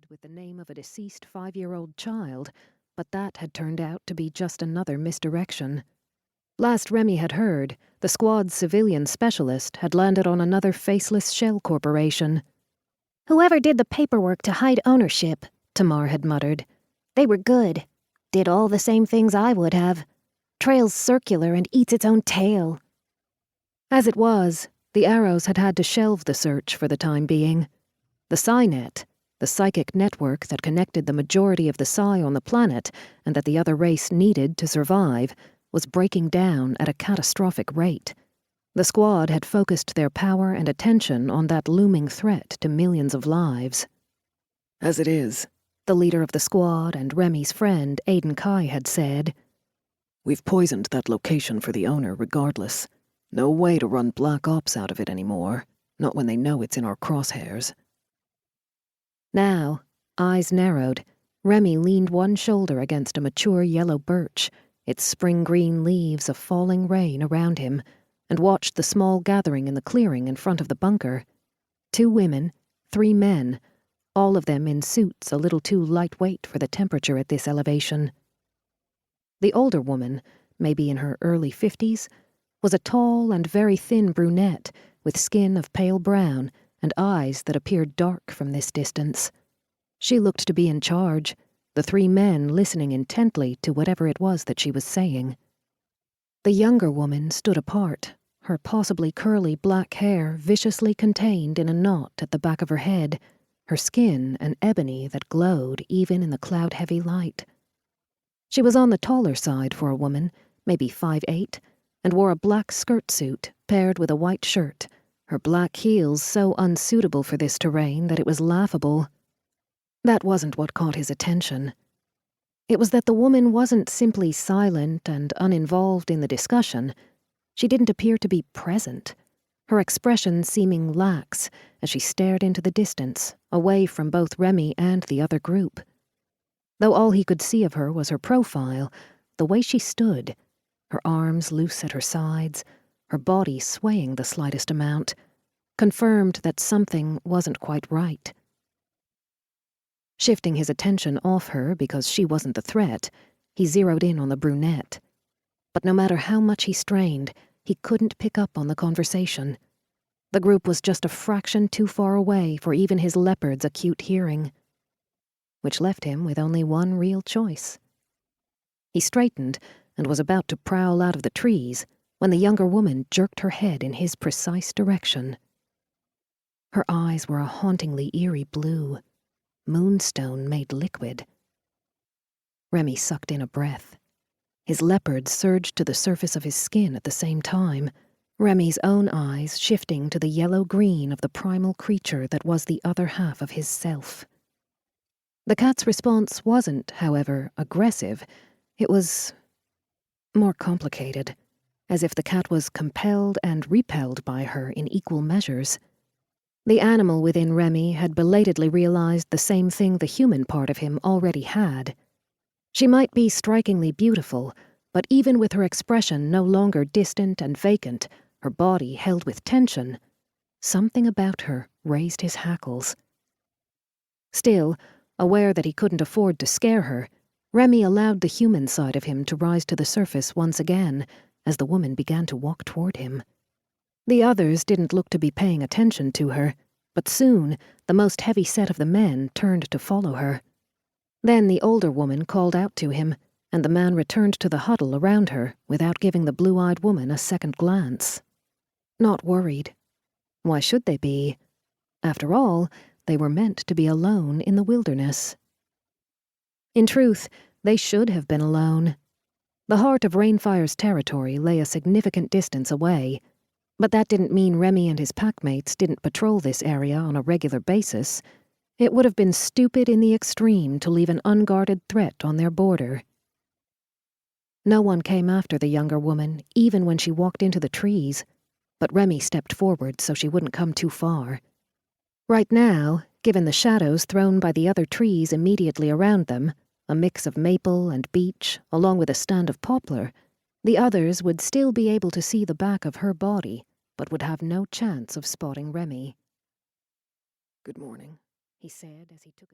listed with the name of a deceased 5-year-old child, but that had turned out to be just another misdirection. Last Remi had heard, the squad's civilian specialist had landed on another faceless shell corporation. "Whoever did the paperwork to hide ownership," Tamar had muttered. "They were good. Did all the same things I would have. Trails circular and eats its own tail." As it was, the Arrows had had to shelve the search for the time being. The Psi-net, the psychic network that connected the majority of the Psi on the planet and that the other race needed to survive, was breaking down at a catastrophic rate. The squad had focused their power and attention on that looming threat to millions of lives. "As it is," the leader of the squad and Remi's friend Auden Kai had said, "we've poisoned that location for the owner regardless. No way to run Black Ops out of it anymore, not when they know it's in our crosshairs." Now, eyes narrowed, Remi leaned one shoulder against a mature yellow birch, its spring-green leaves of falling rain around him, and watched the small gathering in the clearing in front of the bunker. 2 women, 3 men, all of them in suits a little too lightweight for the temperature at this elevation. The older woman, maybe in her early 50s, was a tall and very thin brunette with skin of pale brown and eyes that appeared dark from this distance. She looked to be in charge, the 3 men listening intently to whatever it was that she was saying. The younger woman stood apart, her possibly curly black hair viciously contained in a knot at the back of her head, her skin an ebony that glowed even in the cloud-heavy light. She was on the taller side for a woman, maybe 5'8", and wore a black skirt suit paired with a white shirt, her black heels so unsuitable for this terrain that it was laughable. That wasn't what caught his attention. It was that the woman wasn't simply silent and uninvolved in the discussion. She didn't appear to be present, her expression seeming lax as she stared into the distance, away from both Remi and the other group. Though all he could see of her was her profile, the way she stood, her arms loose at her sides, her body swaying the slightest amount, confirmed that something wasn't quite right. Shifting his attention off her because she wasn't the threat, he zeroed in on the brunette. But no matter how much he strained, he couldn't pick up on the conversation. The group was just a fraction too far away for even his Leopard's acute hearing, which left him with only one real choice. He straightened and was about to prowl out of the trees when the younger woman jerked her head in his precise direction. Her eyes were a hauntingly eerie blue, moonstone made liquid. Remi sucked in a breath. His Leopard surged to the surface of his skin at the same time, Remi's own eyes shifting to the yellow-green of the primal creature that was the other half of his self. The cat's response wasn't, however, aggressive. It was more complicated, as if the cat was compelled and repelled by her in equal measures. The animal within Remi had belatedly realized the same thing the human part of him already had. She might be strikingly beautiful, but even with her expression no longer distant and vacant, her body held with tension, something about her raised his hackles. Still, aware that he couldn't afford to scare her, Remi allowed the human side of him to rise to the surface once again as the woman began to walk toward him. The others didn't look to be paying attention to her, but soon the most heavy set of the men turned to follow her. Then the older woman called out to him, and the man returned to the huddle around her without giving the blue-eyed woman a second glance. Not worried. Why should they be? After all, they were meant to be alone in the wilderness. In truth, they should have been alone. The heart of Rainfire's territory lay a significant distance away, but that didn't mean Remi and his packmates didn't patrol this area on a regular basis. It would have been stupid in the extreme to leave an unguarded threat on their border. No one came after the younger woman, even when she walked into the trees, but Remi stepped forward so she wouldn't come too far. Right now, given the shadows thrown by the other trees immediately around them, a mix of maple and beech, along with a stand of poplar, the others would still be able to see the back of her body, but would have no chance of spotting Remi. "Good morning," he said as he took a